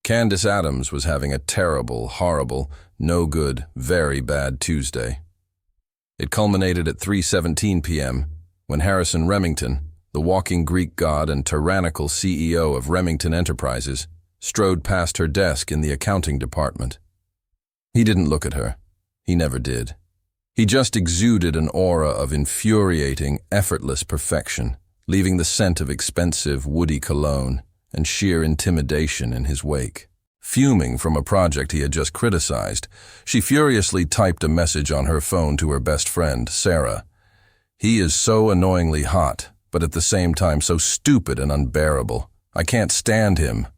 Candace Adams was having a terrible, horrible, no good, very bad Tuesday. It culminated at 3:17 p.m. when Harrison Remington, the walking Greek god and tyrannical CEO of Remington Enterprises, strode past her desk in the accounting department. He didn't look at her. He never did. He just exuded an aura of infuriating, effortless perfection, leaving the scent of expensive, woody cologne and sheer intimidation in his wake. Fuming from a project he had just criticized, she furiously typed a message on her phone to her best friend, Sarah. "He is so annoyingly hot, but at the same time so stupid and unbearable. I can't stand him."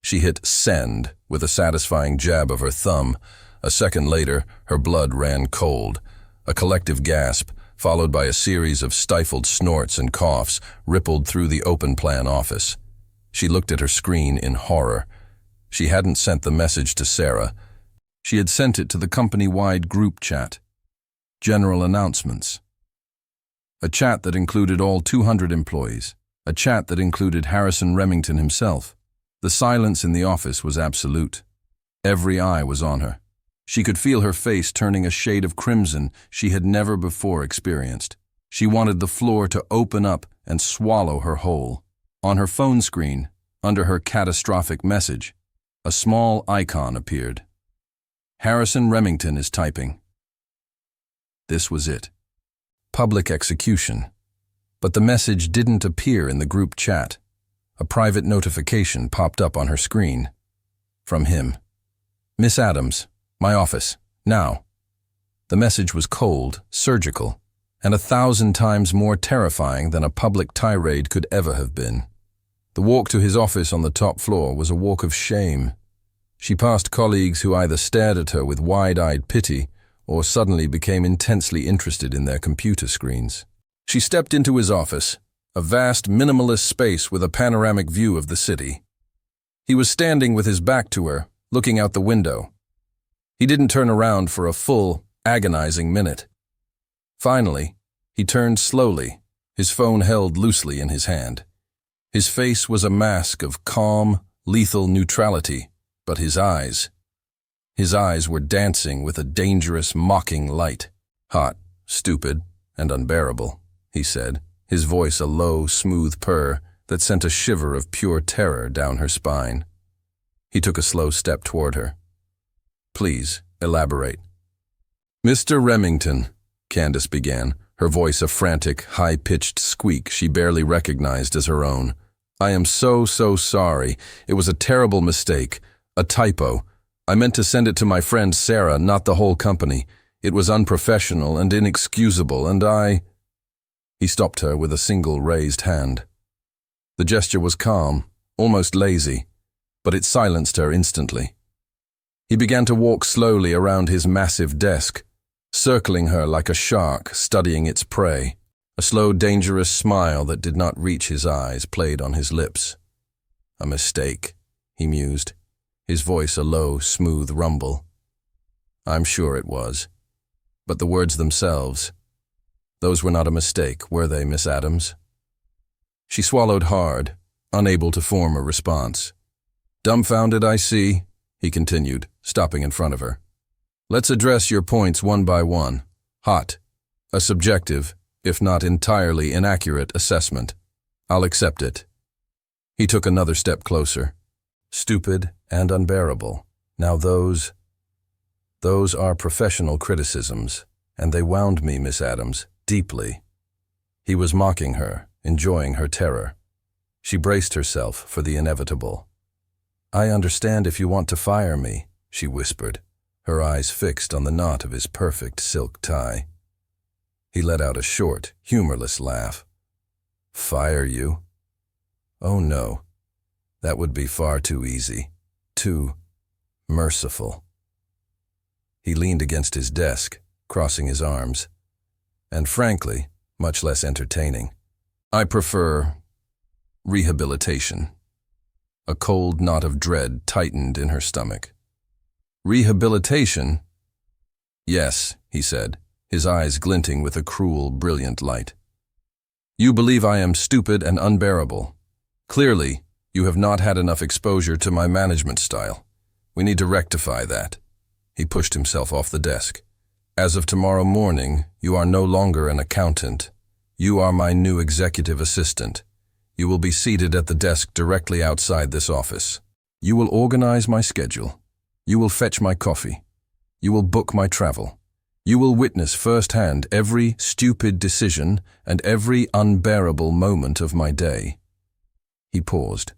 She hit send with a satisfying jab of her thumb. A second later, her blood ran cold. A collective gasp, followed by a series of stifled snorts and coughs, rippled through the open-plan office. She looked at her screen in horror. She hadn't sent the message to Sarah. She had sent it to the company-wide group chat. General announcements. A chat that included all 200 employees. A chat that included Harrison Remington himself. The silence in the office was absolute. Every eye was on her. She could feel her face turning a shade of crimson she had never before experienced. She wanted the floor to open up and swallow her whole. On her phone screen, under her catastrophic message, a small icon appeared. Harrison Remington is typing. This was it. Public execution. But the message didn't appear in the group chat. A private notification popped up on her screen. From him. "Miss Adams, my office, now." The message was cold, surgical, and 1,000 times more terrifying than a public tirade could ever have been. The walk to his office on the top floor was a walk of shame. She passed colleagues who either stared at her with wide-eyed pity or suddenly became intensely interested in their computer screens. She stepped into his office, a vast, minimalist space with a panoramic view of the city. He was standing with his back to her, looking out the window. He didn't turn around for a full, agonizing minute. Finally, he turned slowly, his phone held loosely in his hand. His face was a mask of calm, lethal neutrality, but his eyes were dancing with a dangerous, mocking light. "Hot, stupid, and unbearable," he said, his voice a low, smooth purr that sent a shiver of pure terror down her spine. He took a slow step toward her. "Please, elaborate." "Mr. Remington," Candace began, her voice a frantic, high-pitched squeak she barely recognized as her own. "I am so sorry. It was a terrible mistake, a typo. I meant to send it to my friend Sarah, not the whole company. It was unprofessional and inexcusable, and I—" He stopped her with a single raised hand. The gesture was calm, almost lazy, but it silenced her instantly. He began to walk slowly around his massive desk, circling her like a shark studying its prey. A slow, dangerous smile that did not reach his eyes played on his lips. "A mistake," he mused, his voice a low, smooth rumble. "I'm sure it was. But the words themselves, those were not a mistake, were they, Miss Adams?" She swallowed hard, unable to form a response. "Dumbfounded, I see," he continued, stopping in front of her. "Let's address your points one by one. Hot, a subjective, if not entirely inaccurate assessment. I'll accept it." He took another step closer. "Stupid and unbearable. Now those are professional criticisms, and they wound me, Miss Adams, deeply." He was mocking her, enjoying her terror. She braced herself for the inevitable. "I understand if you want to fire me," she whispered, her eyes fixed on the knot of his perfect silk tie. He let out a short, humorless laugh. "Fire you? Oh no, that would be far too easy, too merciful." He leaned against his desk, crossing his arms. "And frankly, much less entertaining. I prefer rehabilitation." A cold knot of dread tightened in her stomach. "Rehabilitation?" "Yes," he said, his eyes glinting with a cruel, brilliant light. "You believe I am stupid and unbearable. Clearly, You have not had enough exposure to my management style. We need to rectify that. He pushed himself off the desk. As of tomorrow morning, you are no longer an accountant. You are my new executive assistant. You will be seated at the desk directly outside this office. You will organize my schedule. You will fetch my coffee. You will book my travel. You will witness firsthand every stupid decision and every unbearable moment of my day. He paused,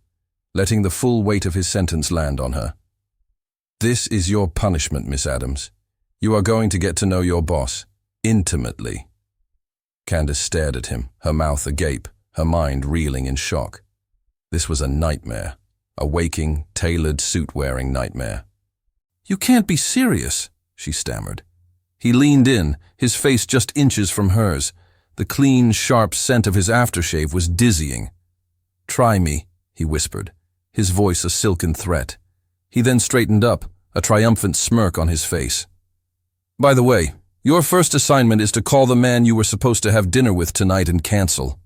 letting the full weight of his sentence land on her. This is your punishment, Miss Adams. You are going to get to know your boss, intimately. Candace stared at him, her mouth agape, her mind reeling in shock. This was a nightmare, a waking, tailored, suit-wearing nightmare. You can't be serious, she stammered. He leaned in, his face just inches from hers. The clean, sharp scent of his aftershave was dizzying. Try me, he whispered, his voice a silken threat. He then straightened up, a triumphant smirk on his face. By the way, your first assignment is to call the man you were supposed to have dinner with tonight and cancel.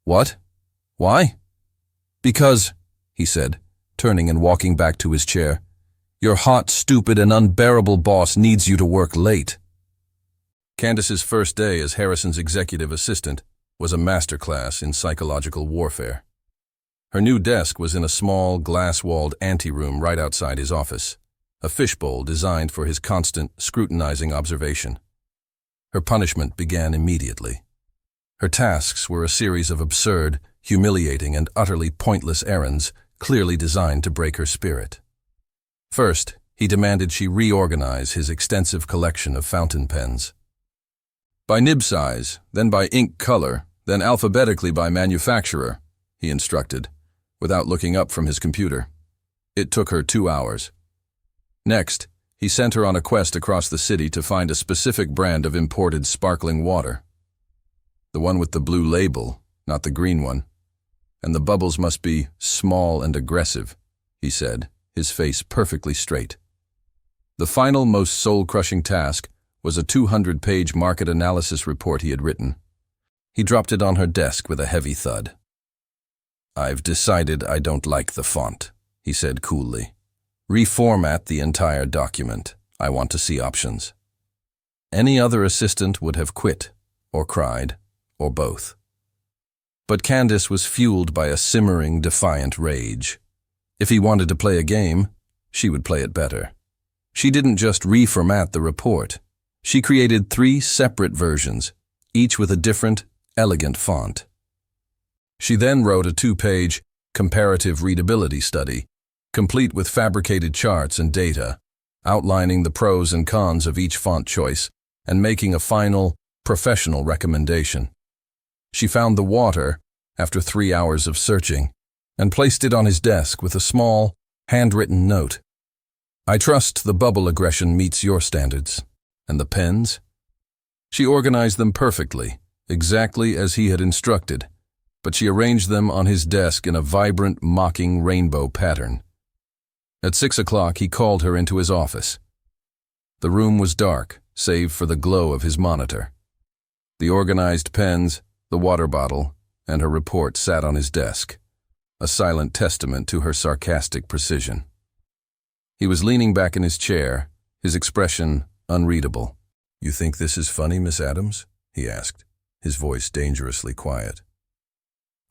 What? Why? Because, he said, turning and walking back to his chair, your hot, stupid, and unbearable boss needs you to work late. Candace's first day as Harrison's executive assistant was a masterclass in psychological warfare. Her new desk was in a small, glass-walled anteroom right outside his office, a fishbowl designed for his constant, scrutinizing observation. Her punishment began immediately. Her tasks were a series of absurd, humiliating, and utterly pointless errands clearly designed to break her spirit. First, he demanded she reorganize his extensive collection of fountain pens. By nib size, then by ink color, then alphabetically by manufacturer, he instructed, without looking up from his computer. It took her 2 hours. Next, he sent her on a quest across the city to find a specific brand of imported sparkling water. The one with the blue label, not the green one. And the bubbles must be small and aggressive, he said, his face perfectly straight. The final, most soul-crushing task was a 200-page market analysis report he had written. He dropped it on her desk with a heavy thud. I've decided I don't like the font, he said coolly. Reformat the entire document. I want to see options. Any other assistant would have quit, or cried, or both. But Candace was fueled by a simmering, defiant rage. If he wanted to play a game, she would play it better. She didn't just reformat the report. She created 3 separate versions, each with a different, elegant font. She then wrote a 2-page comparative readability study, complete with fabricated charts and data, outlining the pros and cons of each font choice and making a final, professional recommendation. She found the water, after 3 hours of searching, and placed it on his desk with a small, handwritten note. I trust the bubble aggression meets your standards. And the pens? She organized them perfectly, exactly as he had instructed, but she arranged them on his desk in a vibrant, mocking rainbow pattern. At 6 o'clock, he called her into his office. The room was dark, save for the glow of his monitor. The organized pens, the water bottle, and her report sat on his desk, a silent testament to her sarcastic precision. He was leaning back in his chair, his expression unreadable. You think this is funny, Miss Adams? He asked, his voice dangerously quiet.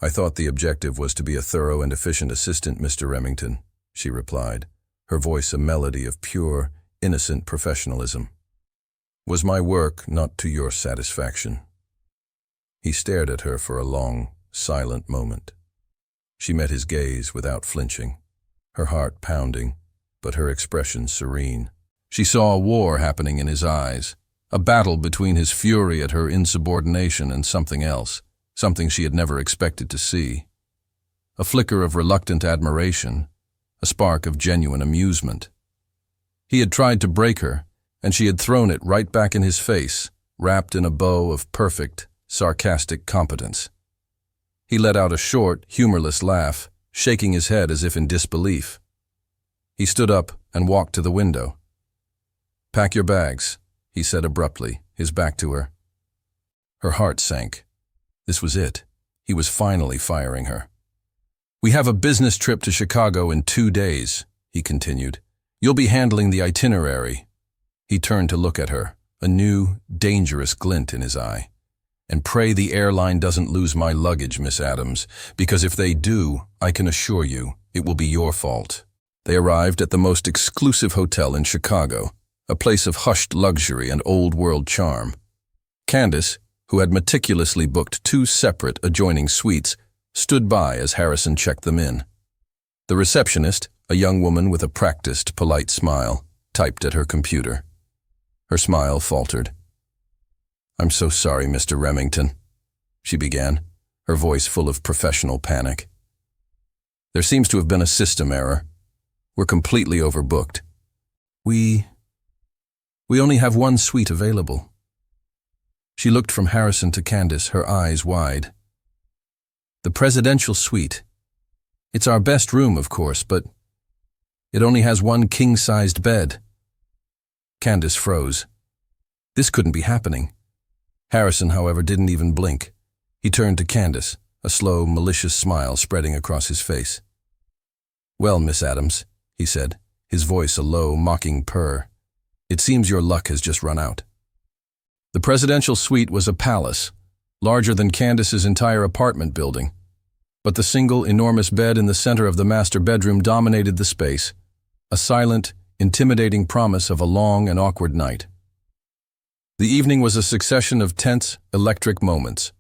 I thought the objective was to be a thorough and efficient assistant, Mr. Remington, she replied, her voice a melody of pure, innocent professionalism. Was my work not to your satisfaction? He stared at her for a long, silent moment. She met his gaze without flinching, her heart pounding, but her expression serene. She saw a war happening in his eyes, a battle between his fury at her insubordination and something else, something she had never expected to see. A flicker of reluctant admiration, a spark of genuine amusement. He had tried to break her, and she had thrown it right back in his face, wrapped in a bow of perfect, sarcastic competence. He let out a short, humorless laugh, shaking his head as if in disbelief. He stood up and walked to the window. Pack your bags, he said abruptly, his back to her. Her heart sank. This was it. He was finally firing her. "We have a business trip to Chicago in 2 days," he continued. "You'll be handling the itinerary." He turned to look at her, a new, dangerous glint in his eye. "And pray the airline doesn't lose my luggage, Miss Adams, because if they do, I can assure you, it will be your fault." They arrived at the most exclusive hotel in Chicago, a place of hushed luxury and old-world charm. Candace, who had meticulously booked 2 separate adjoining suites, stood by as Harrison checked them in. The receptionist, a young woman with a practiced, polite smile, typed at her computer. Her smile faltered. "I'm so sorry, Mr. Remington," she began, her voice full of professional panic. "There seems to have been a system error. We're completely overbooked. We only have 1 suite available." She looked from Harrison to Candace, her eyes wide. "The presidential suite. It's our best room, of course, but it only has 1 king-sized bed." Candace froze. This couldn't be happening. Harrison, however, didn't even blink. He turned to Candace, a slow, malicious smile spreading across his face. "Well, Miss Adams," he said, his voice a low, mocking purr, "it seems your luck has just run out." The presidential suite was a palace, larger than Candace's entire apartment building. But the single, enormous bed in the center of the master bedroom dominated the space, a silent, intimidating promise of a long and awkward night. The evening was a succession of tense, electric moments.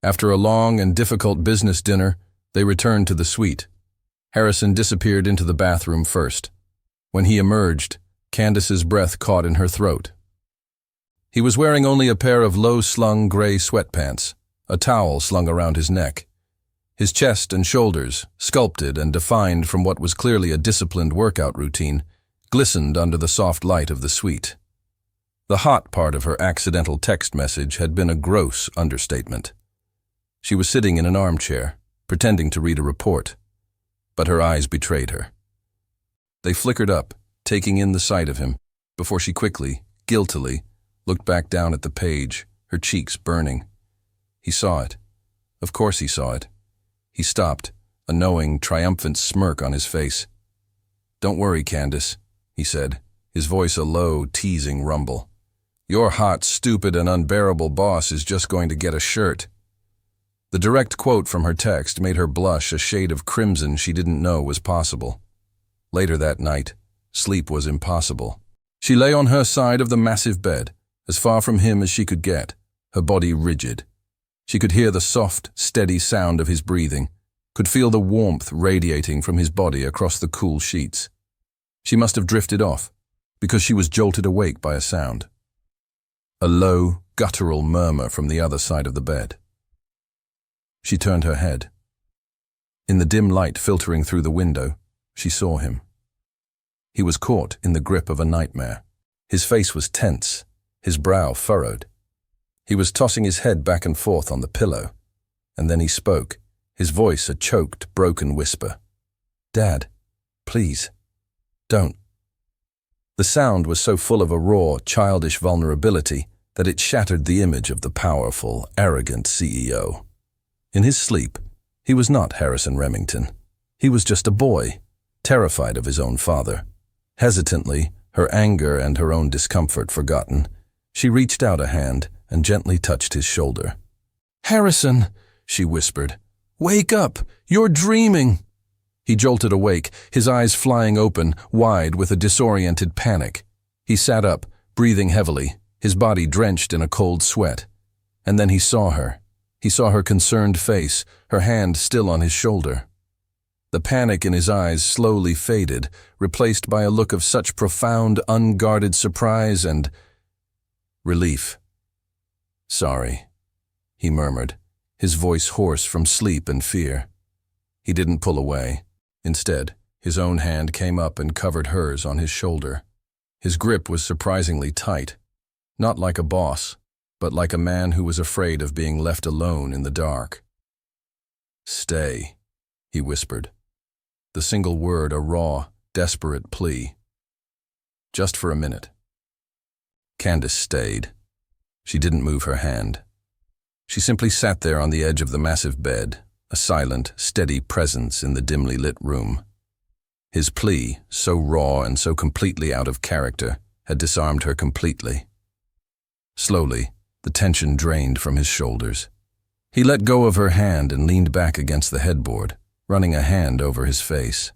After a long and difficult business dinner, they returned to the suite. Harrison disappeared into the bathroom first. When he emerged, Candace's breath caught in her throat. He was wearing only a pair of low-slung gray sweatpants, a towel slung around his neck. His chest and shoulders, sculpted and defined from what was clearly a disciplined workout routine, glistened under the soft light of the suite. The hot part of her accidental text message had been a gross understatement. She was sitting in an armchair, pretending to read a report, but her eyes betrayed her. They flickered up, taking in the sight of him, before she quickly, guiltily, looked back down at the page, her cheeks burning. He saw it. Of course he saw it. He stopped, a knowing, triumphant smirk on his face. "Don't worry, Candace," he said, his voice a low, teasing rumble. "Your hot, stupid, and unbearable boss is just going to get a shirt." The direct quote from her text made her blush a shade of crimson she didn't know was possible. Later that night, sleep was impossible. She lay on her side of the massive bed, as far from him as she could get, her body rigid. She could hear the soft, steady sound of his breathing, could feel the warmth radiating from his body across the cool sheets. She must have drifted off, because she was jolted awake by a sound. A low, guttural murmur from the other side of the bed. She turned her head. In the dim light filtering through the window, she saw him. He was caught in the grip of a nightmare. His face was tense, his brow furrowed. He was tossing his head back and forth on the pillow, and then he spoke, his voice a choked, broken whisper. "Dad, please, don't." The sound was so full of a raw, childish vulnerability that it shattered the image of the powerful, arrogant CEO. In his sleep, he was not Harrison Remington. He was just a boy, terrified of his own father. Hesitantly, her anger and her own discomfort forgotten, she reached out a hand and gently touched his shoulder. "Harrison," she whispered, "wake up! You're dreaming!" He jolted awake, his eyes flying open, wide with a disoriented panic. He sat up, breathing heavily, his body drenched in a cold sweat. And then he saw her. He saw her concerned face, her hand still on his shoulder. The panic in his eyes slowly faded, replaced by a look of such profound, unguarded surprise and relief. "Sorry," he murmured, his voice hoarse from sleep and fear. He didn't pull away. Instead, his own hand came up and covered hers on his shoulder. His grip was surprisingly tight, not like a boss, but like a man who was afraid of being left alone in the dark. "Stay," he whispered, the single word a raw, desperate plea. "Just for a minute." Candace stayed. She didn't move her hand. She simply sat there on the edge of the massive bed, a silent, steady presence in the dimly lit room. His plea, so raw and so completely out of character, had disarmed her completely. Slowly, the tension drained from his shoulders. He let go of her hand and leaned back against the headboard, running a hand over his face.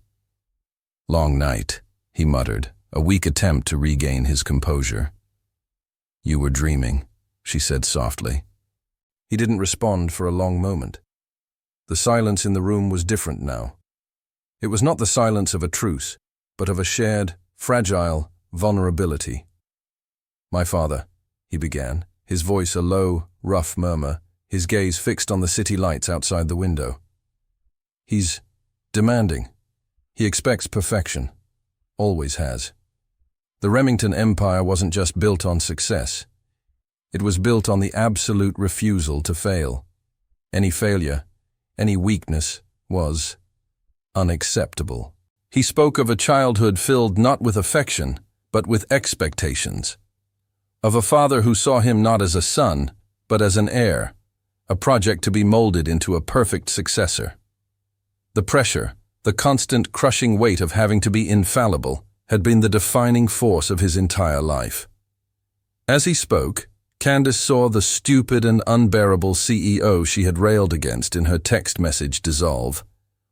"Long night," he muttered, a weak attempt to regain his composure. "You were dreaming," she said softly. He didn't respond for a long moment. The silence in the room was different now. It was not the silence of a truce, but of a shared, fragile vulnerability. "My father," he began, his voice a low, rough murmur, his gaze fixed on the city lights outside the window. "He's demanding. He expects perfection. Always has. The Remington empire wasn't just built on success. It was built on the absolute refusal to fail. Any failure, any weakness, was unacceptable." He spoke of a childhood filled not with affection, but with expectations. Of a father who saw him not as a son, but as an heir, a project to be molded into a perfect successor. The pressure, the constant crushing weight of having to be infallible, had been the defining force of his entire life. As he spoke, Candace saw the stupid and unbearable CEO she had railed against in her text message dissolve,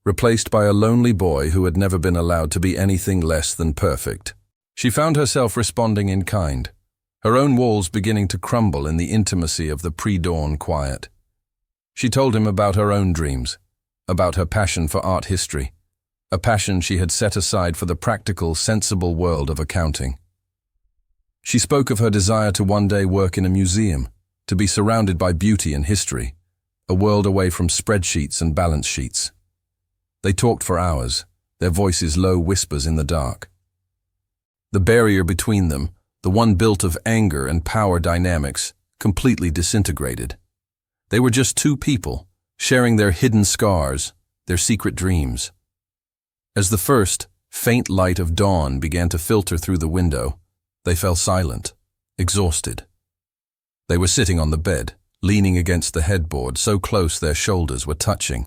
replaced by a lonely boy who had never been allowed to be anything less than perfect. She found herself responding in kind, her own walls beginning to crumble in the intimacy of the pre-dawn quiet. She told him about her own dreams, about her passion for art history, a passion she had set aside for the practical, sensible world of accounting. She spoke of her desire to one day work in a museum, to be surrounded by beauty and history, a world away from spreadsheets and balance sheets. They talked for hours, their voices low whispers in the dark. The barrier between them, the one built of anger and power dynamics, completely disintegrated. They were just two people, sharing their hidden scars, their secret dreams. As the first, faint light of dawn began to filter through the window, they fell silent, exhausted. They were sitting on the bed, leaning against the headboard so close their shoulders were touching.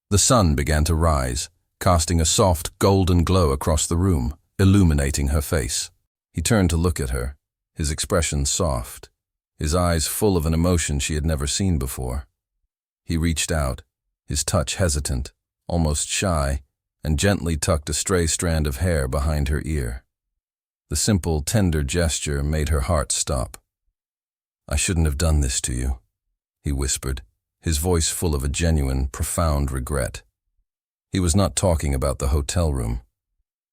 The sun began to rise, casting a soft, golden glow across the room, illuminating her face. He turned to look at her, his expression soft, his eyes full of an emotion she had never seen before. He reached out, his touch hesitant, almost shy, and gently tucked a stray strand of hair behind her ear. The simple, tender gesture made her heart stop. "I shouldn't have done this to you," he whispered, his voice full of a genuine, profound regret. He was not talking about the hotel room.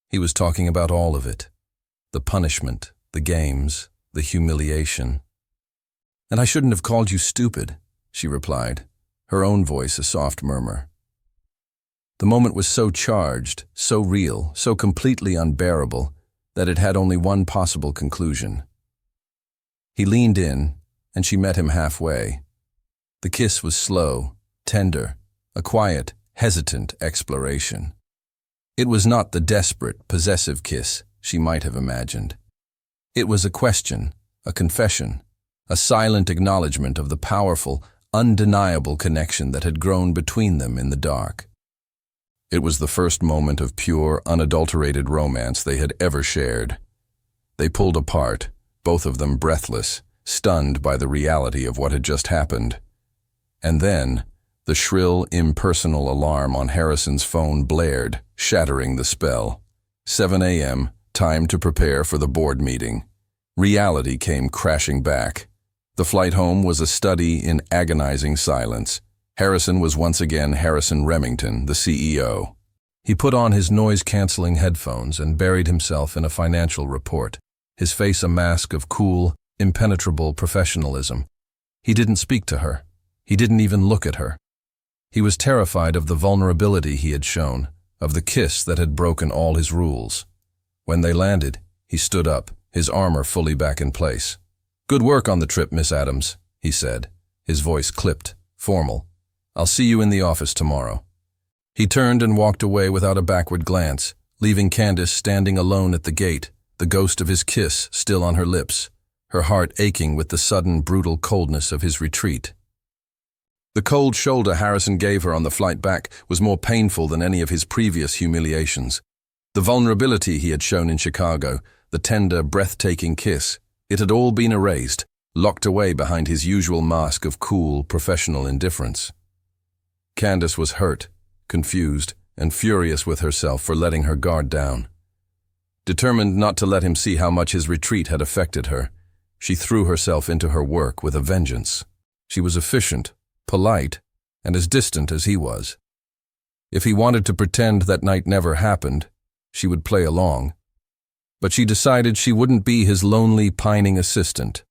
He was talking about all of it. The punishment, the games, the humiliation. "And I shouldn't have called you stupid," she replied, her own voice a soft murmur. The moment was so charged, so real, so completely unbearable, that it had only one possible conclusion. He leaned in, and she met him halfway. The kiss was slow, tender, a quiet, hesitant exploration. It was not the desperate, possessive kiss she might have imagined. It was a question, a confession, a silent acknowledgement of the powerful, undeniable connection that had grown between them in the dark. It was the first moment of pure, unadulterated romance they had ever shared. They pulled apart, both of them breathless, stunned by the reality of what had just happened. And then, the shrill, impersonal alarm on Harrison's phone blared, shattering the spell. 7 a.m., time to prepare for the board meeting. Reality came crashing back. The flight home was a study in agonizing silence. Harrison was once again Harrison Remington, the CEO. He put on his noise-canceling headphones and buried himself in a financial report, his face a mask of cool, impenetrable professionalism. He didn't speak to her. He didn't even look at her. He was terrified of the vulnerability he had shown, of the kiss that had broken all his rules. When they landed, he stood up, his armor fully back in place. "Good work on the trip, Miss Adams," he said, his voice clipped, formal. "I'll see you in the office tomorrow." He turned and walked away without a backward glance, leaving Candace standing alone at the gate, the ghost of his kiss still on her lips, her heart aching with the sudden, brutal coldness of his retreat. The cold shoulder Harrison gave her on the flight back was more painful than any of his previous humiliations. The vulnerability he had shown in Chicago, the tender, breathtaking kiss, it had all been erased, locked away behind his usual mask of cool, professional indifference. Candace was hurt, confused, and furious with herself for letting her guard down. Determined not to let him see how much his retreat had affected her, she threw herself into her work with a vengeance. She was efficient, polite, and as distant as he was. If he wanted to pretend that night never happened, she would play along. But she decided she wouldn't be his lonely, pining assistant.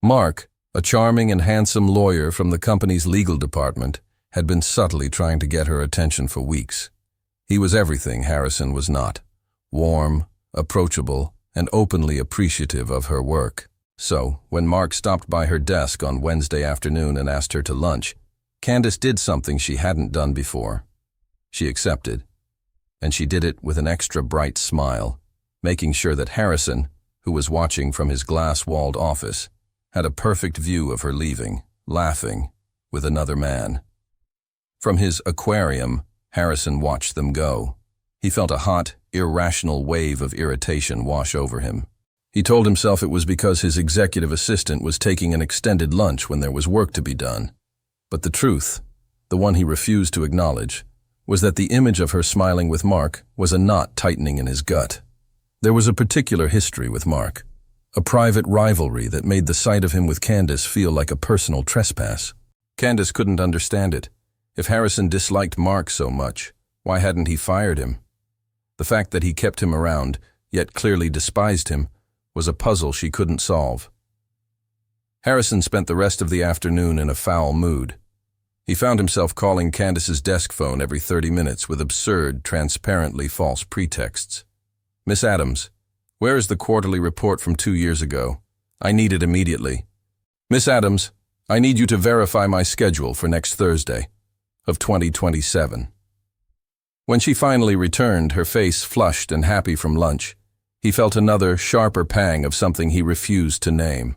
Mark, a charming and handsome lawyer from the company's legal department, had been subtly trying to get her attention for weeks. He was everything Harrison was not: warm, approachable, and openly appreciative of her work. So, when Mark stopped by her desk on Wednesday afternoon and asked her to lunch, Candace did something she hadn't done before. She accepted, and she did it with an extra bright smile, making sure that Harrison, who was watching from his glass-walled office, had a perfect view of her leaving, laughing, with another man. From his aquarium, Harrison watched them go. He felt a hot, irrational wave of irritation wash over him. He told himself it was because his executive assistant was taking an extended lunch when there was work to be done. But the truth, the one he refused to acknowledge, was that the image of her smiling with Mark was a knot tightening in his gut. There was a particular history with Mark, a private rivalry that made the sight of him with Candace feel like a personal trespass. Candace couldn't understand it. If Harrison disliked Mark so much, why hadn't he fired him? The fact that he kept him around, yet clearly despised him, was a puzzle she couldn't solve. Harrison spent the rest of the afternoon in a foul mood. He found himself calling Candace's desk phone every 30 minutes with absurd, transparently false pretexts. "Miss Adams, where is the quarterly report from 2 years ago? I need it immediately. Miss Adams, I need you to verify my schedule for next Thursday of 2027. When she finally returned, her face flushed and happy from lunch, he felt another, sharper pang of something he refused to name.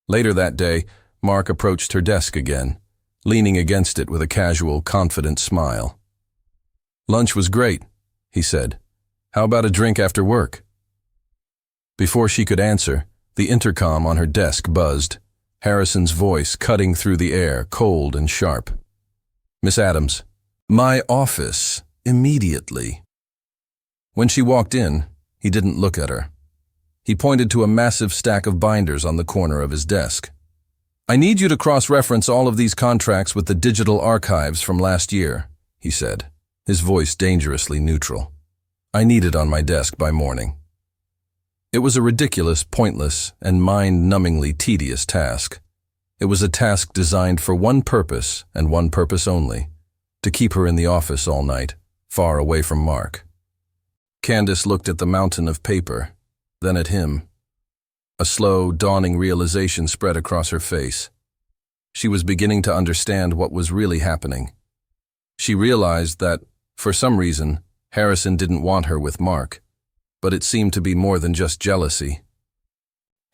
Later that day, Mark approached her desk again, leaning against it with a casual, confident smile. "Lunch was great," he said. "How about a drink after work?" Before she could answer, the intercom on her desk buzzed, Harrison's voice cutting through the air, cold and sharp. "Miss Adams, my office, immediately." When she walked in, he didn't look at her. He pointed to a massive stack of binders on the corner of his desk. "I need you to cross-reference all of these contracts with the digital archives from last year," he said, his voice dangerously neutral. "I need it on my desk by morning." It was a ridiculous, pointless, and mind-numbingly tedious task. It was a task designed for one purpose and one purpose only: to keep her in the office all night, far away from Mark. Candace looked at the mountain of paper, then at him. A slow, dawning realization spread across her face. She was beginning to understand what was really happening. She realized that, for some reason, Harrison didn't want her with Mark, but it seemed to be more than just jealousy.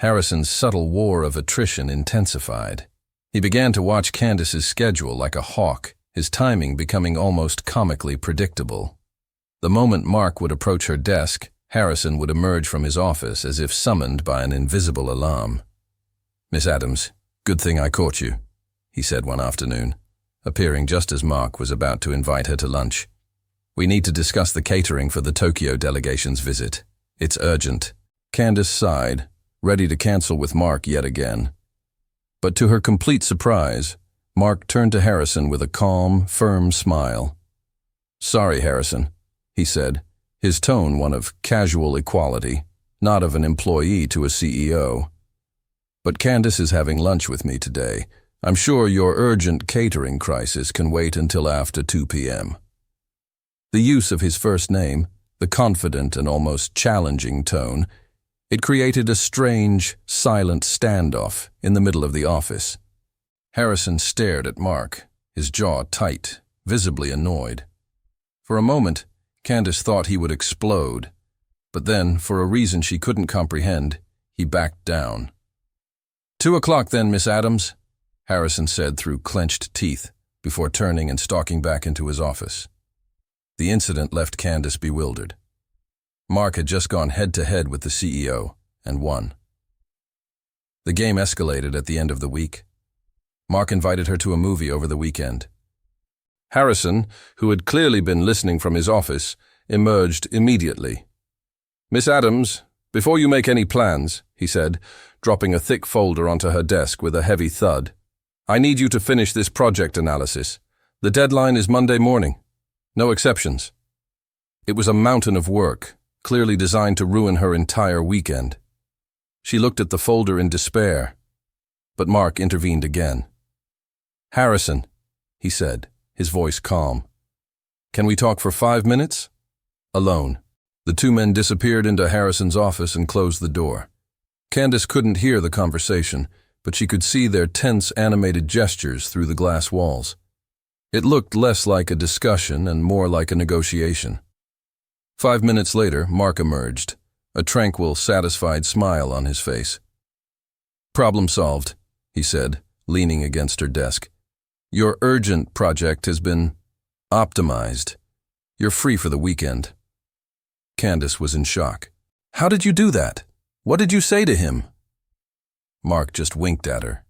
Harrison's subtle war of attrition intensified. He began to watch Candace's schedule like a hawk, his timing becoming almost comically predictable. The moment Mark would approach her desk, Harrison would emerge from his office as if summoned by an invisible alarm. "Miss Adams, good thing I caught you," he said one afternoon, appearing just as Mark was about to invite her to lunch. "We need to discuss the catering for the Tokyo delegation's visit. It's urgent." Candace sighed, ready to cancel with Mark yet again. But to her complete surprise, Mark turned to Harrison with a calm, firm smile. "Sorry, Harrison," he said, his tone one of casual equality, not of an employee to a CEO. "But Candace is having lunch with me today. I'm sure your urgent catering crisis can wait until after 2 p.m. The use of his first name, the confident and almost challenging tone, it created a strange, silent standoff in the middle of the office. Harrison stared at Mark, his jaw tight, visibly annoyed. For a moment, Candace thought he would explode, but then, for a reason she couldn't comprehend, he backed down. 2 o'clock then, Miss Adams. Harrison said through clenched teeth, before turning and stalking back into his office. The incident left Candace bewildered. Mark had just gone head-to-head with the CEO, and won. The game escalated at the end of the week. Mark invited her to a movie over the weekend. Harrison, who had clearly been listening from his office, emerged immediately. "Miss Adams, before you make any plans," he said, dropping a thick folder onto her desk with a heavy thud, "I need you to finish this project analysis. The deadline is Monday morning. No exceptions." It was a mountain of work, clearly designed to ruin her entire weekend. She looked at the folder in despair, but Mark intervened again. "Harrison," he said, his voice calm, "can we talk for 5 minutes? Alone." The two men disappeared into Harrison's office and closed the door. Candace couldn't hear the conversation, but she could see their tense, animated gestures through the glass walls. It looked less like a discussion and more like a negotiation. 5 minutes later, Mark emerged, a tranquil, satisfied smile on his face. "Problem solved," he said, leaning against her desk. "Your urgent project has been optimized. You're free for the weekend." Candace was in shock. "How did you do that? What did you say to him?" Mark just winked at her.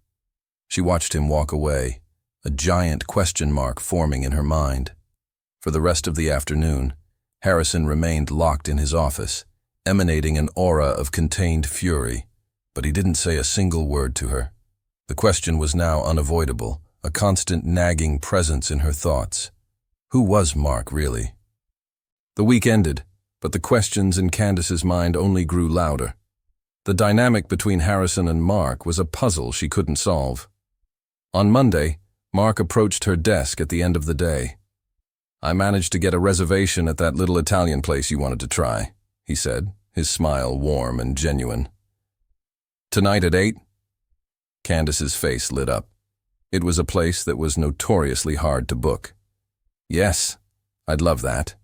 She watched him walk away, a giant question mark forming in her mind. For the rest of the afternoon, Harrison remained locked in his office, emanating an aura of contained fury, but he didn't say a single word to her. The question was now unavoidable, a constant nagging presence in her thoughts. Who was Mark, really? The week ended, but the questions in Candace's mind only grew louder. The dynamic between Harrison and Mark was a puzzle she couldn't solve. On Monday, Mark approached her desk at the end of the day. "I managed to get a reservation at that little Italian place you wanted to try," he said, his smile warm and genuine. "Tonight at 8? Candace's face lit up. It was a place that was notoriously hard to book. "Yes, I'd love that."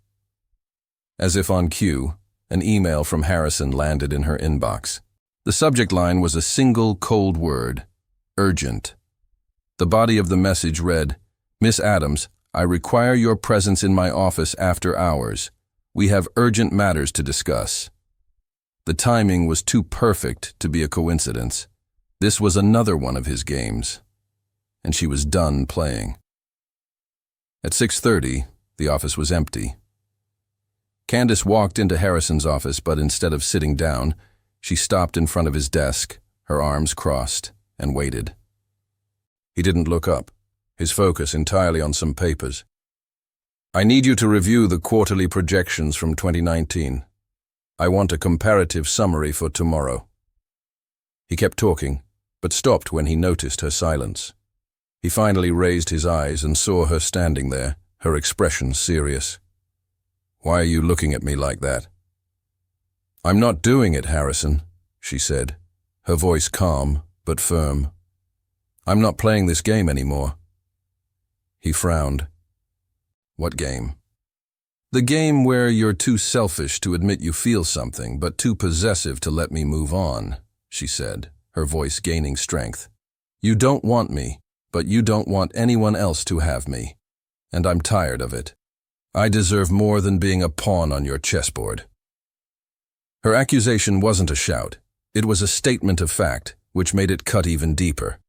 As if on cue, an email from Harrison landed in her inbox. The subject line was a single cold word: urgent. The body of the message read, "Miss Adams, I require your presence in my office after hours. We have urgent matters to discuss." The timing was too perfect to be a coincidence. This was another one of his games, and she was done playing. At 6:30, the office was empty. Candace walked into Harrison's office, but instead of sitting down, she stopped in front of his desk, her arms crossed, and waited. He didn't look up, his focus entirely on some papers. "I need you to review the quarterly projections from 2019. I want a comparative summary for tomorrow." He kept talking, but stopped when he noticed her silence. He finally raised his eyes and saw her standing there, her expression serious. "Why are you looking at me like that?" "I'm not doing it, Harrison," she said, her voice calm but firm. "I'm not playing this game anymore." He frowned. "What game?" "The game where you're too selfish to admit you feel something, but too possessive to let me move on," she said, her voice gaining strength. "You don't want me, but you don't want anyone else to have me. And I'm tired of it. I deserve more than being a pawn on your chessboard." Her accusation wasn't a shout. It was a statement of fact, which made it cut even deeper.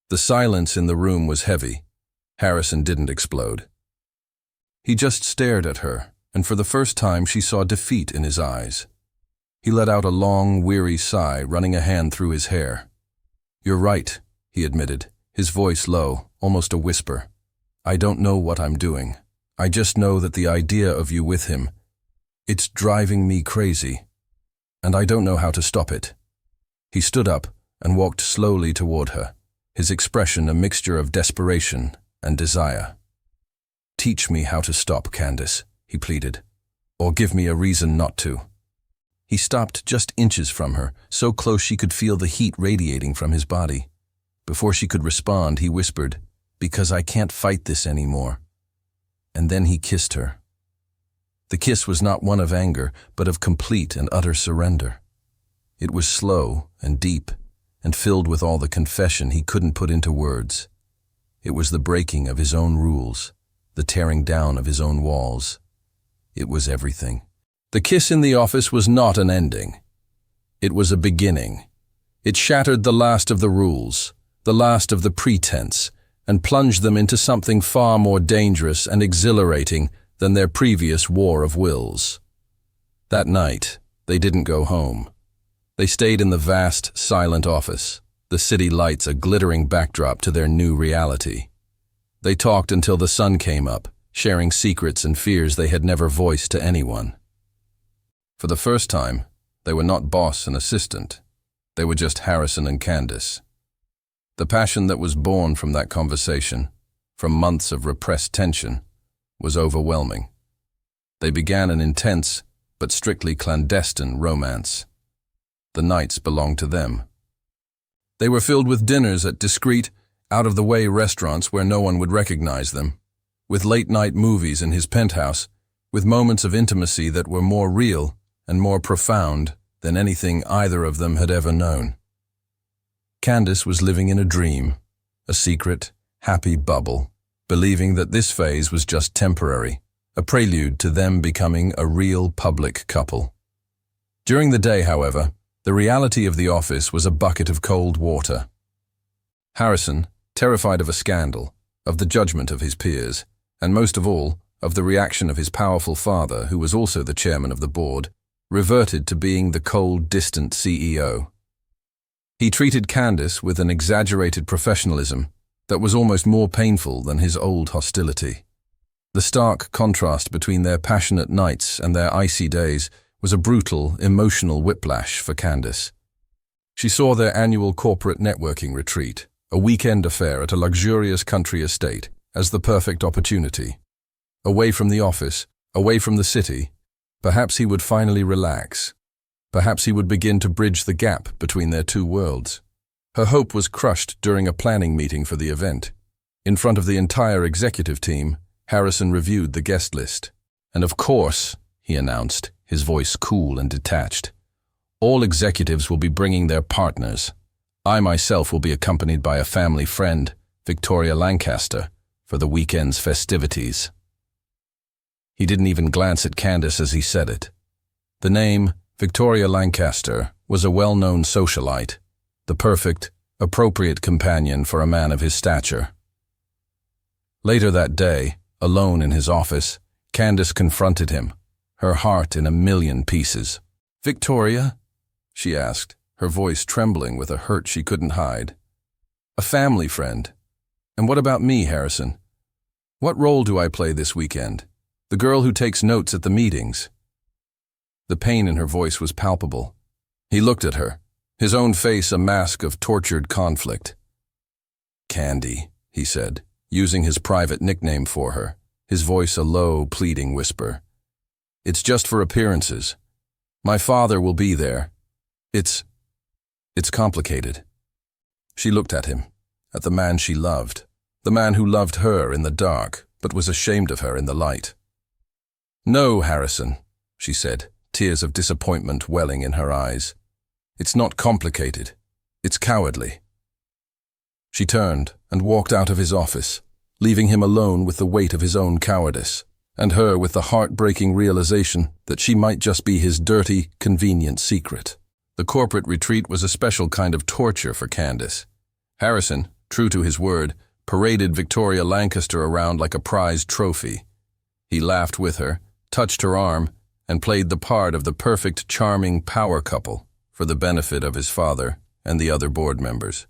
The silence in the room was heavy. Harrison didn't explode. He just stared at her, and for the first time she saw defeat in his eyes. He let out a long, weary sigh, running a hand through his hair. "You're right," he admitted, his voice low, almost a whisper. "I don't know what I'm doing. I just know that the idea of you with him, it's driving me crazy, and I don't know how to stop it." He stood up and walked slowly toward her, his expression a mixture of desperation and desire. "Teach me how to stop, Candace," he pleaded, "or give me a reason not to." He stopped just inches from her, so close she could feel the heat radiating from his body. Before she could respond, he whispered, "Because I can't fight this anymore." And then he kissed her. The kiss was not one of anger, but of complete and utter surrender. It was slow and deep, and filled with all the confession he couldn't put into words. It was the breaking of his own rules, the tearing down of his own walls. It was everything. The kiss in the office was not an ending. It was a beginning. It shattered the last of the rules, the last of the pretense, and plunged them into something far more dangerous and exhilarating than their previous war of wills. That night, they didn't go home. They stayed in the vast, silent office, the city lights a glittering backdrop to their new reality. They talked until the sun came up, sharing secrets and fears they had never voiced to anyone. For the first time, they were not boss and assistant. They were just Harrison and Candace. The passion that was born from that conversation, from months of repressed tension, was overwhelming. They began an intense, but strictly clandestine romance. The nights belonged to them. They were filled with dinners at discreet, out-of-the-way restaurants where no one would recognize them, with late-night movies in his penthouse, with moments of intimacy that were more real and more profound than anything either of them had ever known. Candace was living in a dream, a secret, happy bubble, believing that this phase was just temporary, a prelude to them becoming a real public couple. During the day, however, the reality of the office was a bucket of cold water. Harrison, terrified of a scandal, of the judgment of his peers, and most of all, of the reaction of his powerful father, who was also the chairman of the board, reverted to being the cold, distant CEO. He treated Candace with an exaggerated professionalism that was almost more painful than his old hostility. The stark contrast between their passionate nights and their icy days was a brutal, emotional whiplash for Candace. She saw their annual corporate networking retreat, a weekend affair at a luxurious country estate, as the perfect opportunity. Away from the office, away from the city, perhaps he would finally relax. Perhaps he would begin to bridge the gap between their two worlds. Her hope was crushed during a planning meeting for the event. In front of the entire executive team, Harrison reviewed the guest list. "And of course," he announced, his voice cool and detached, "all executives will be bringing their partners. I myself will be accompanied by a family friend, Victoria Lancaster, for the weekend's festivities." He didn't even glance at Candace as he said it. The name, Victoria Lancaster, was a well-known socialite, the perfect, appropriate companion for a man of his stature. Later that day, alone in his office, Candace confronted him, her heart in a million pieces. "Victoria?" she asked, her voice trembling with a hurt she couldn't hide. "A family friend. And what about me, Harrison? What role do I play this weekend? The girl who takes notes at the meetings?" The pain in her voice was palpable. He looked at her, his own face a mask of tortured conflict. "Candy," he said, using his private nickname for her, his voice a low, pleading whisper. "It's just for appearances. My father will be there. It's complicated." She looked at him, at the man she loved, the man who loved her in the dark, but was ashamed of her in the light. "No, Harrison," she said, tears of disappointment welling in her eyes. "It's not complicated. It's cowardly." She turned and walked out of his office, leaving him alone with the weight of his own cowardice, and her with the heartbreaking realization that she might just be his dirty, convenient secret. The corporate retreat was a special kind of torture for Candace. Harrison, true to his word, paraded Victoria Lancaster around like a prized trophy. He laughed with her, touched her arm, and played the part of the perfect, charming power couple for the benefit of his father and the other board members.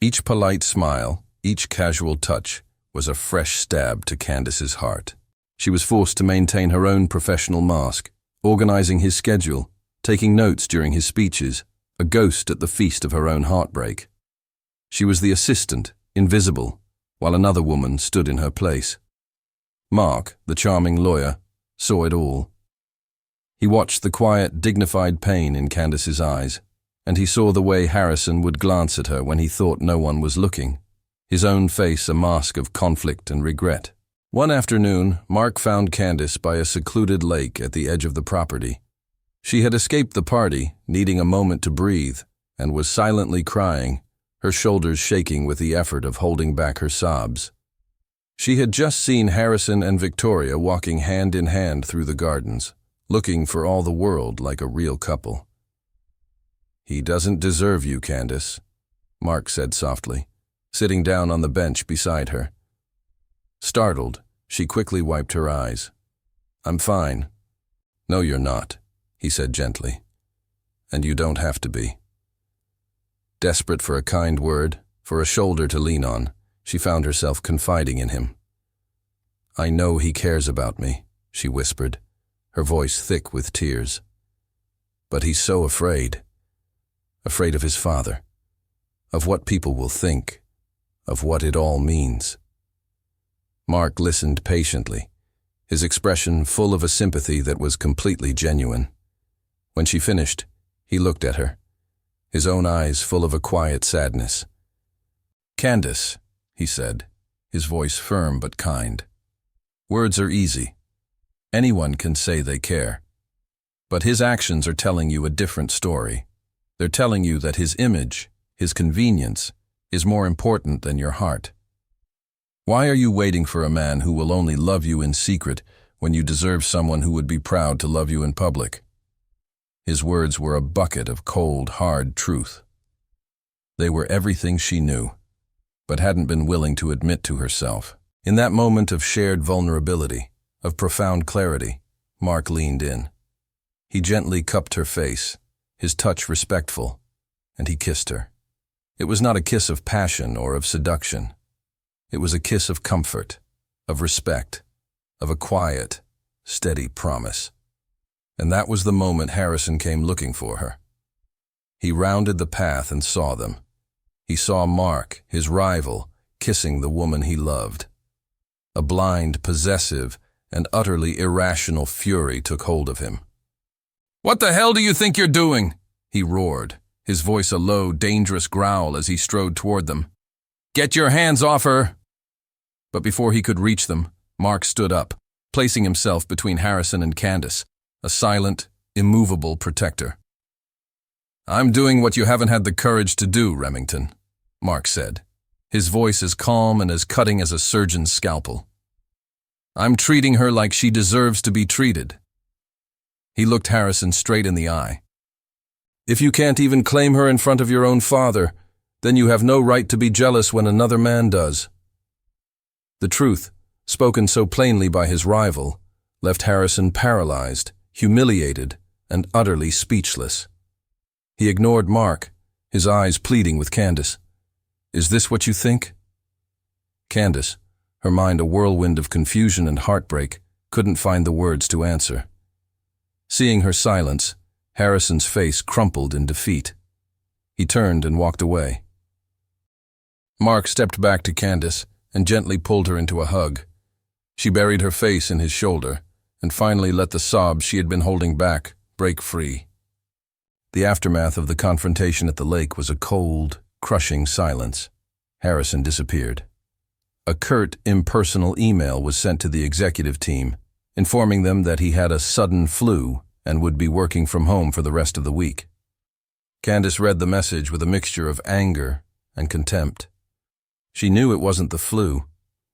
Each polite smile, each casual touch, was a fresh stab to Candace's heart. She was forced to maintain her own professional mask, organizing his schedule, taking notes during his speeches, a ghost at the feast of her own heartbreak. She was the assistant, invisible, while another woman stood in her place. Mark, the charming lawyer, saw it all. He watched the quiet, dignified pain in Candace's eyes, and he saw the way Harrison would glance at her when he thought no one was looking, his own face a mask of conflict and regret. One afternoon, Mark found Candace by a secluded lake at the edge of the property. She had escaped the party, needing a moment to breathe, and was silently crying, her shoulders shaking with the effort of holding back her sobs. She had just seen Harrison and Victoria walking hand in hand through the gardens, looking for all the world like a real couple. "He doesn't deserve you, Candace," Mark said softly, sitting down on the bench beside her. Startled, she quickly wiped her eyes. "I'm fine." "No, you're not," he said gently. "And you don't have to be." Desperate for a kind word, for a shoulder to lean on, she found herself confiding in him. "I know he cares about me," she whispered, her voice thick with tears. "But he's so afraid. Afraid of his father, of what people will think, of what it all means." Mark listened patiently, his expression full of a sympathy that was completely genuine. When she finished, he looked at her, his own eyes full of a quiet sadness. "Candace," he said, his voice firm but kind. "Words are easy. Anyone can say they care. But his actions are telling you a different story. They're telling you that his image, his convenience, is more important than your heart. Why are you waiting for a man who will only love you in secret when you deserve someone who would be proud to love you in public?" His words were a bucket of cold, hard truth. They were everything she knew, but hadn't been willing to admit to herself. In that moment of shared vulnerability, of profound clarity, Mark leaned in. He gently cupped her face, his touch respectful, and he kissed her. It was not a kiss of passion or of seduction. It was a kiss of comfort, of respect, of a quiet, steady promise. And that was the moment Harrison came looking for her. He rounded the path and saw them. He saw Mark, his rival, kissing the woman he loved. A blind, possessive, and utterly irrational fury took hold of him. "What the hell do you think you're doing?" he roared, his voice a low, dangerous growl as he strode toward them. "Get your hands off her!" But before he could reach them, Mark stood up, placing himself between Harrison and Candace, a silent, immovable protector. "I'm doing what you haven't had the courage to do, Remington," Mark said, his voice as calm and as cutting as a surgeon's scalpel. "I'm treating her like she deserves to be treated." He looked Harrison straight in the eye. "If you can't even claim her in front of your own father, then you have no right to be jealous when another man does." The truth, spoken so plainly by his rival, left Harrison paralyzed, humiliated, and utterly speechless. He ignored Mark, his eyes pleading with Candace. "Is this what you think?" Candace, her mind a whirlwind of confusion and heartbreak, couldn't find the words to answer. Seeing her silence, Harrison's face crumpled in defeat. He turned and walked away. Mark stepped back to Candace and gently pulled her into a hug. She buried her face in his shoulder and finally let the sobs she had been holding back break free. The aftermath of the confrontation at the lake was a cold, crushing silence. Harrison disappeared. A curt, impersonal email was sent to the executive team, informing them that he had a sudden flu and would be working from home for the rest of the week. Candace read the message with a mixture of anger and contempt. She knew it wasn't the flu.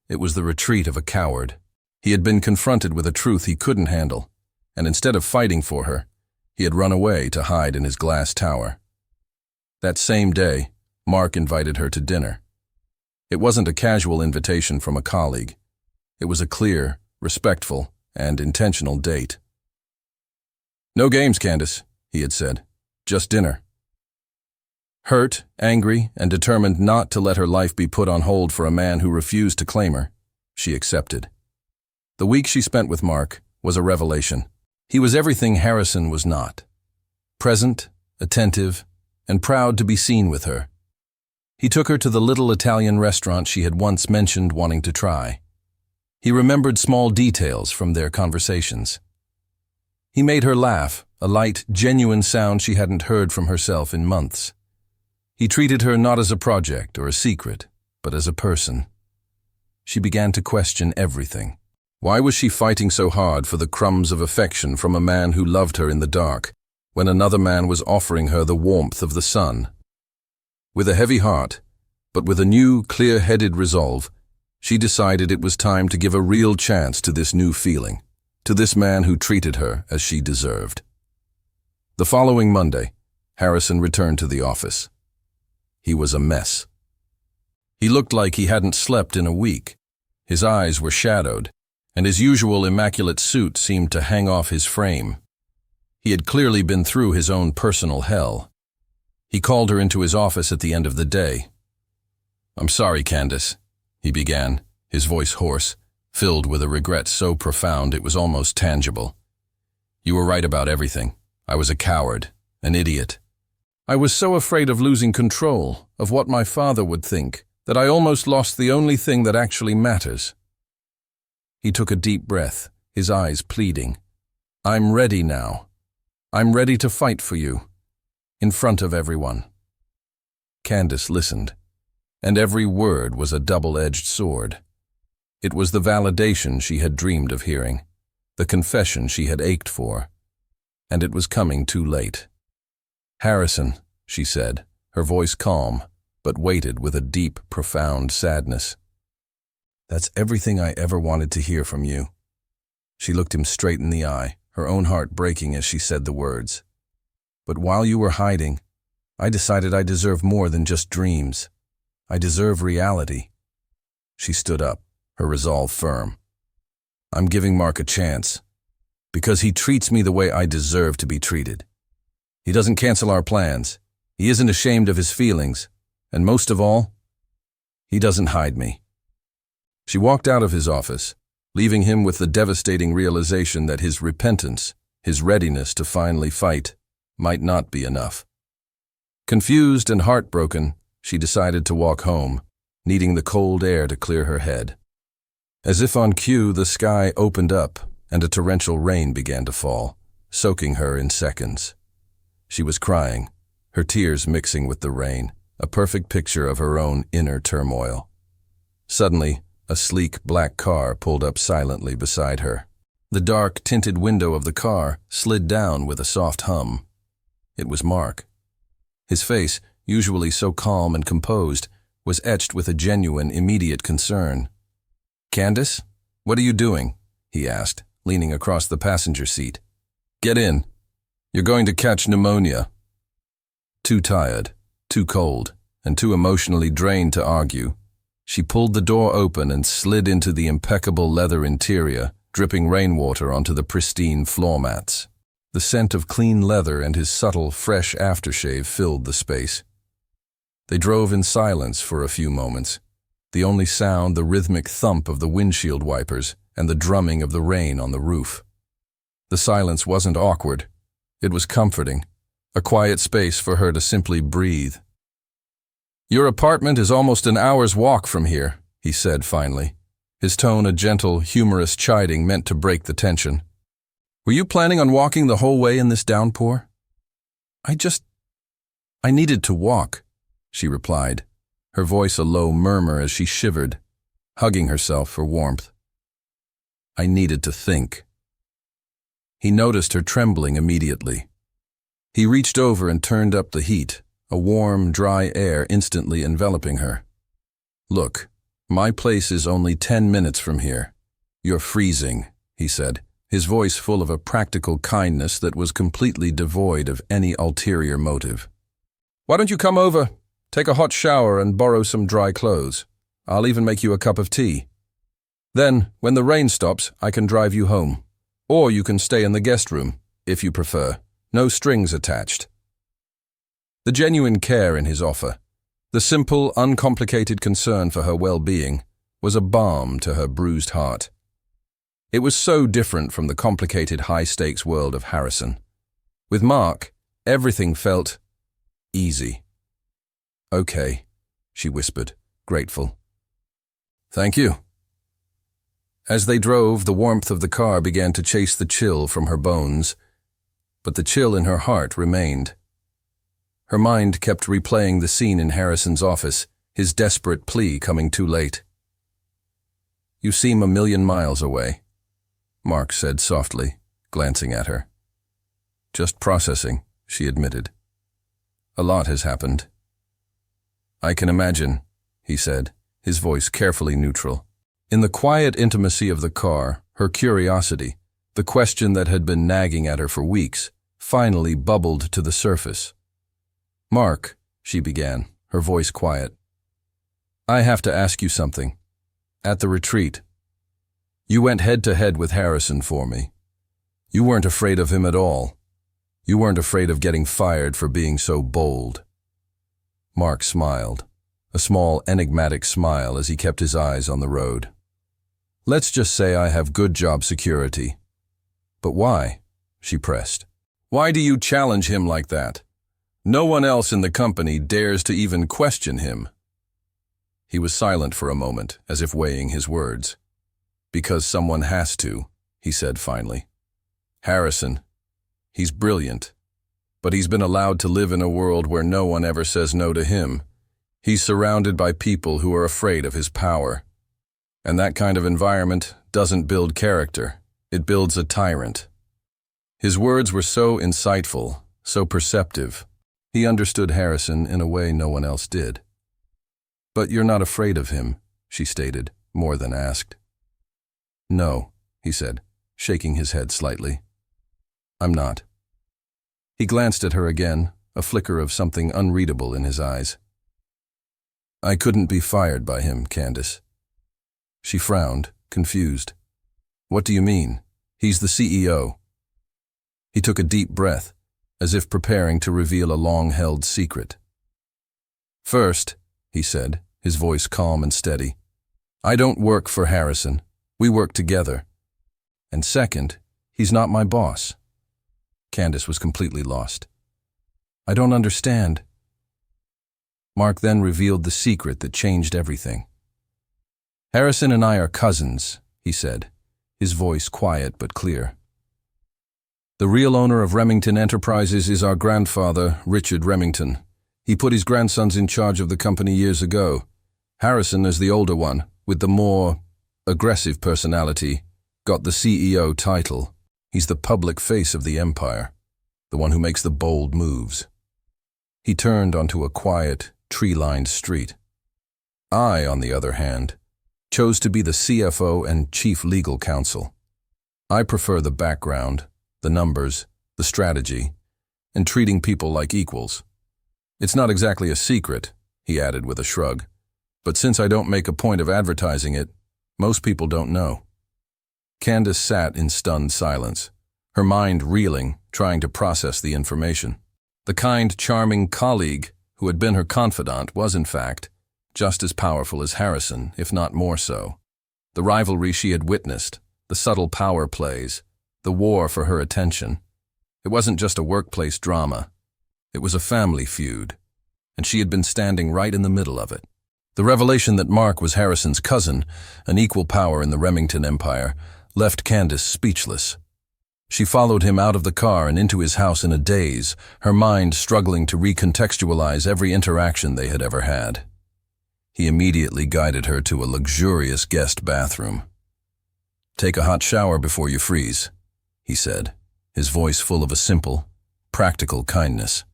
It was the retreat of a coward. He had been confronted with a truth he couldn't handle, and instead of fighting for her, he had run away to hide in his glass tower. That same day, Mark invited her to dinner. It wasn't a casual invitation from a colleague. It was a clear, respectful, and intentional date. "No games, Candace," he had said. "Just dinner." Hurt, angry, and determined not to let her life be put on hold for a man who refused to claim her, she accepted. The week she spent with Mark was a revelation. He was everything Harrison was not. Present, attentive, and proud to be seen with her. He took her to the little Italian restaurant she had once mentioned wanting to try. He remembered small details from their conversations. He made her laugh, a light, genuine sound she hadn't heard from herself in months. He treated her not as a project or a secret, but as a person. She began to question everything. Why was she fighting so hard for the crumbs of affection from a man who loved her in the dark, when another man was offering her the warmth of the sun. With a heavy heart, but with a new, clear-headed resolve, she decided it was time to give a real chance to this new feeling, to this man who treated her as she deserved. The following Monday, Harrison returned to the office. He was a mess. He looked like he hadn't slept in a week. His eyes were shadowed, and his usual immaculate suit seemed to hang off his frame. He had clearly been through his own personal hell. He called her into his office at the end of the day. "I'm sorry, Candace," he began, his voice hoarse, filled with a regret so profound it was almost tangible. "You were right about everything. I was a coward, an idiot. I was so afraid of losing control, of what my father would think, that I almost lost the only thing that actually matters." He took a deep breath, his eyes pleading. "I'm ready now. I'm ready to fight for you, in front of everyone." Candace listened, and every word was a double-edged sword. It was the validation she had dreamed of hearing, the confession she had ached for, and it was coming too late. "Harrison," she said, her voice calm, but weighted with a deep, profound sadness. "That's everything I ever wanted to hear from you." She looked him straight in the eye, her own heart breaking as she said the words. "But while you were hiding, I decided I deserve more than just dreams. I deserve reality." She stood up, her resolve firm. "I'm giving Mark a chance, because he treats me the way I deserve to be treated. He doesn't cancel our plans. He isn't ashamed of his feelings. And most of all, he doesn't hide me." She walked out of his office, leaving him with the devastating realization that his repentance, his readiness to finally fight, might not be enough. Confused and heartbroken, she decided to walk home, needing the cold air to clear her head. As if on cue, the sky opened up and a torrential rain began to fall, soaking her in seconds. She was crying, her tears mixing with the rain, a perfect picture of her own inner turmoil. Suddenly, a sleek black car pulled up silently beside her. The dark, tinted window of the car slid down with a soft hum. It was Mark. His face, usually so calm and composed, was etched with a genuine, immediate concern. "Candace, what are you doing?" he asked, leaning across the passenger seat. "Get in. You're going to catch pneumonia." Too tired, too cold, and too emotionally drained to argue, she pulled the door open and slid into the impeccable leather interior, dripping rainwater onto the pristine floor mats. The scent of clean leather and his subtle, fresh aftershave filled the space. They drove in silence for a few moments, the only sound the rhythmic thump of the windshield wipers and the drumming of the rain on the roof. The silence wasn't awkward. It was comforting, a quiet space for her to simply breathe. "Your apartment is almost an hour's walk from here," he said finally, his tone a gentle, humorous chiding meant to break the tension. "Were you planning on walking the whole way in this downpour?" I needed to walk," she replied, her voice a low murmur as she shivered, hugging herself for warmth. "I needed to think." He noticed her trembling immediately. He reached over and turned up the heat, a warm, dry air instantly enveloping her. "Look, my place is only 10 minutes from here. You're freezing," he said, his voice full of a practical kindness that was completely devoid of any ulterior motive. "Why don't you come over, take a hot shower and borrow some dry clothes? I'll even make you a cup of tea. Then, when the rain stops, I can drive you home. Or you can stay in the guest room, if you prefer. No strings attached." The genuine care in his offer, the simple, uncomplicated concern for her well-being, was a balm to her bruised heart. It was so different from the complicated, high-stakes world of Harrison. With Mark, everything felt easy. "Okay," she whispered, grateful. "Thank you." As they drove, the warmth of the car began to chase the chill from her bones, but the chill in her heart remained. Her mind kept replaying the scene in Harrison's office, his desperate plea coming too late. "You seem a million miles away," Mark said softly, glancing at her. "Just processing," she admitted. A lot has happened. I can imagine, he said, his voice carefully neutral. In the quiet intimacy of the car, her curiosity, the question that had been nagging at her for weeks, finally bubbled to the surface. Mark, she began, her voice quiet. I have to ask you something. At the retreat, you went head-to-head with Harrison for me. You weren't afraid of him at all. You weren't afraid of getting fired for being so bold. Mark smiled, a small, enigmatic smile as he kept his eyes on the road. Let's just say I have good job security. But why? She pressed. Why do you challenge him like that? No one else in the company dares to even question him. He was silent for a moment, as if weighing his words. Because someone has to, he said finally. Harrison, he's brilliant, but he's been allowed to live in a world where no one ever says no to him. He's surrounded by people who are afraid of his power. And that kind of environment doesn't build character, it builds a tyrant. His words were so insightful, so perceptive. He understood Harrison in a way no one else did. But you're not afraid of him, she stated, more than asked. No, he said, shaking his head slightly. I'm not. He glanced at her again, a flicker of something unreadable in his eyes. I couldn't be fired by him, Candace. She frowned, confused. What do you mean? He's the CEO. He took a deep breath, as if preparing to reveal a long-held secret. First, he said, his voice calm and steady, I don't work for Harrison. We work together. And second, he's not my boss. Candace was completely lost. I don't understand. Mark then revealed the secret that changed everything. Harrison and I are cousins, he said, his voice quiet but clear. The real owner of Remington Enterprises is our grandfather, Richard Remington. He put his grandsons in charge of the company years ago. Harrison is the older one, with the more aggressive personality, got the CEO title. He's the public face of the empire, the one who makes the bold moves. He turned onto a quiet, tree-lined street. I, on the other hand, chose to be the CFO and chief legal counsel. I prefer the background, the numbers, the strategy, and treating people like equals. It's not exactly a secret, he added with a shrug, but since I don't make a point of advertising it, most people don't know. Candace sat in stunned silence, her mind reeling, trying to process the information. The kind, charming colleague who had been her confidant was, in fact, just as powerful as Harrison, if not more so. The rivalry she had witnessed, the subtle power plays, the war for her attention. It wasn't just a workplace drama. It was a family feud, and she had been standing right in the middle of it. The revelation that Mark was Harrison's cousin, an equal power in the Remington Empire, left Candace speechless. She followed him out of the car and into his house in a daze, her mind struggling to recontextualize every interaction they had ever had. He immediately guided her to a luxurious guest bathroom. Take a hot shower before you freeze, he said, his voice full of a simple, practical kindness.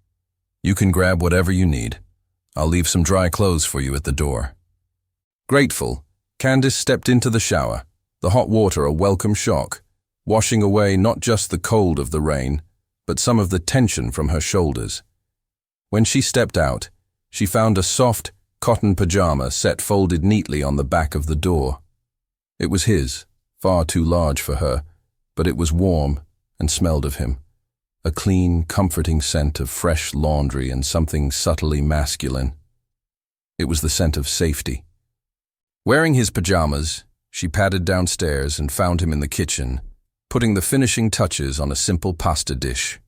You can grab whatever you need. I'll leave some dry clothes for you at the door. Grateful, Candace stepped into the shower, the hot water a welcome shock, washing away not just the cold of the rain, but some of the tension from her shoulders. When she stepped out, she found a soft, cotton pajama set folded neatly on the back of the door. It was his, far too large for her, but it was warm and smelled of him. A clean, comforting scent of fresh laundry and something subtly masculine. It was the scent of safety. Wearing his pajamas, she padded downstairs and found him in the kitchen, putting the finishing touches on a simple pasta dish.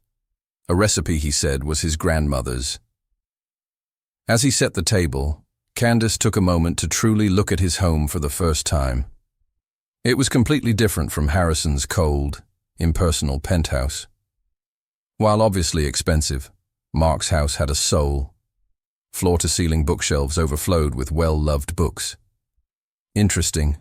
A recipe, he said, was his grandmother's. As he set the table, Candace took a moment to truly look at his home for the first time. It was completely different from Harrison's cold, impersonal penthouse. While obviously expensive, Mark's house had a soul. Floor-to-ceiling bookshelves overflowed with well-loved books. Interesting,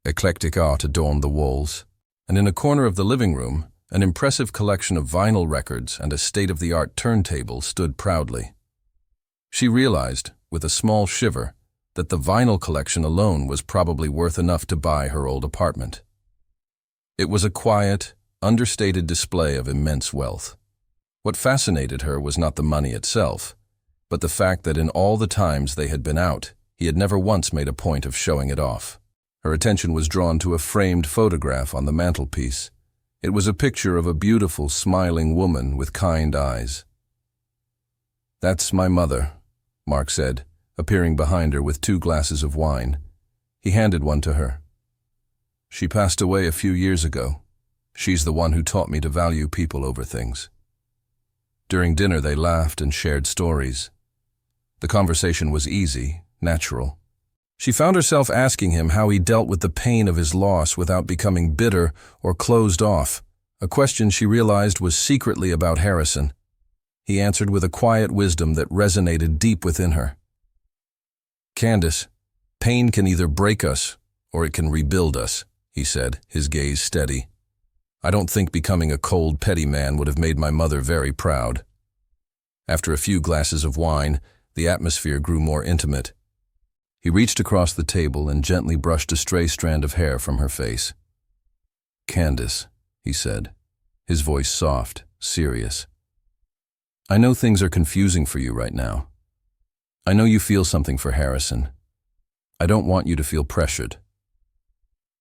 eclectic art adorned the walls, and in a corner of the living room, An impressive collection of vinyl records and a state-of-the-art turntable stood proudly. She realized, with a small shiver, that the vinyl collection alone was probably worth enough to buy her old apartment. It was a quiet, understated display of immense wealth. What fascinated her was not the money itself, but the fact that in all the times they had been out, he had never once made a point of showing it off. Her attention was drawn to a framed photograph on the mantelpiece. It was a picture of a beautiful, smiling woman with kind eyes. "That's my mother," Mark said, appearing behind her with 2 glasses of wine. He handed one to her. "She passed away a few years ago. She's the one who taught me to value people over things." During dinner they laughed and shared stories. The conversation was easy, natural. She found herself asking him how he dealt with the pain of his loss without becoming bitter or closed off, a question she realized was secretly about Harrison. He answered with a quiet wisdom that resonated deep within her. "Candace, pain can either break us or it can rebuild us," he said, his gaze steady. "I don't think becoming a cold, petty man would have made my mother very proud." After a few glasses of wine, the atmosphere grew more intimate. He reached across the table and gently brushed a stray strand of hair from her face. "Candace," he said, his voice soft, serious. "I know things are confusing for you right now. I know you feel something for Harrison. I don't want you to feel pressured.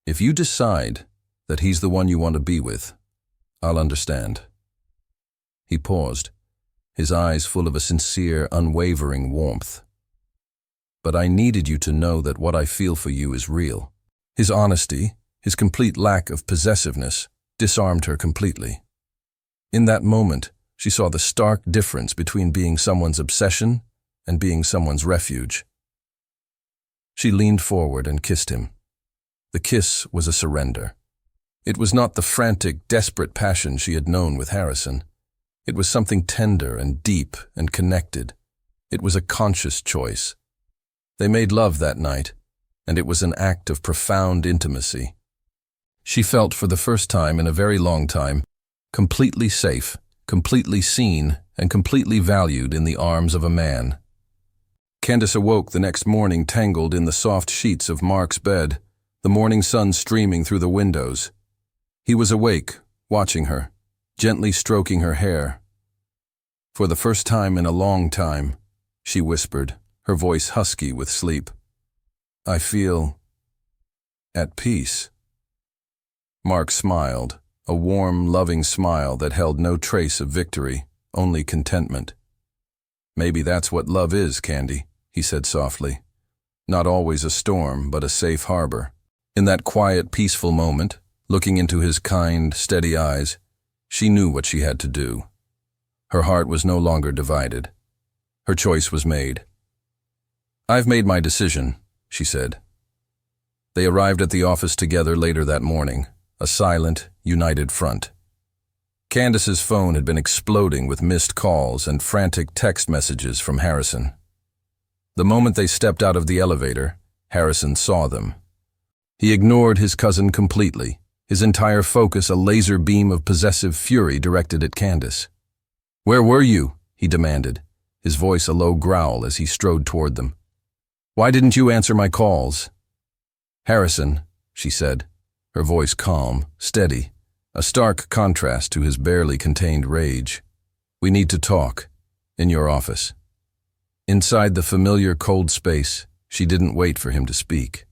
If you decide that he's the one you want to be with, I'll understand." He paused, his eyes full of a sincere, unwavering warmth. "But I needed you to know that what I feel for you is real." His honesty, his complete lack of possessiveness, disarmed her completely. In that moment, she saw the stark difference between being someone's obsession and being someone's refuge. She leaned forward and kissed him. The kiss was a surrender. It was not the frantic, desperate passion she had known with Harrison. It was something tender and deep and connected. It was a conscious choice. They made love that night, and it was an act of profound intimacy. She felt for the first time in a very long time, completely safe, completely seen, and completely valued in the arms of a man. Candace awoke the next morning tangled in the soft sheets of Mark's bed, the morning sun streaming through the windows. He was awake, watching her, gently stroking her hair. "For the first time in a long time," she whispered, her voice husky with sleep, "I feel at peace." Mark smiled, a warm, loving smile that held no trace of victory, only contentment. "Maybe that's what love is, Candy," he said softly. "Not always a storm, but a safe harbor." In that quiet, peaceful moment, looking into his kind, steady eyes, she knew what she had to do. Her heart was no longer divided. Her choice was made. "I've made my decision," she said. They arrived at the office together later that morning, a silent, united front. Candace's phone had been exploding with missed calls and frantic text messages from Harrison. The moment they stepped out of the elevator, Harrison saw them. He ignored his cousin completely, his entire focus a laser beam of possessive fury directed at Candace. "Where were you?" he demanded, his voice a low growl as he strode toward them. "Why didn't you answer my calls?" "Harrison," she said, her voice calm, steady, a stark contrast to his barely contained rage. "We need to talk, in your office." Inside the familiar cold space, she didn't wait for him to speak.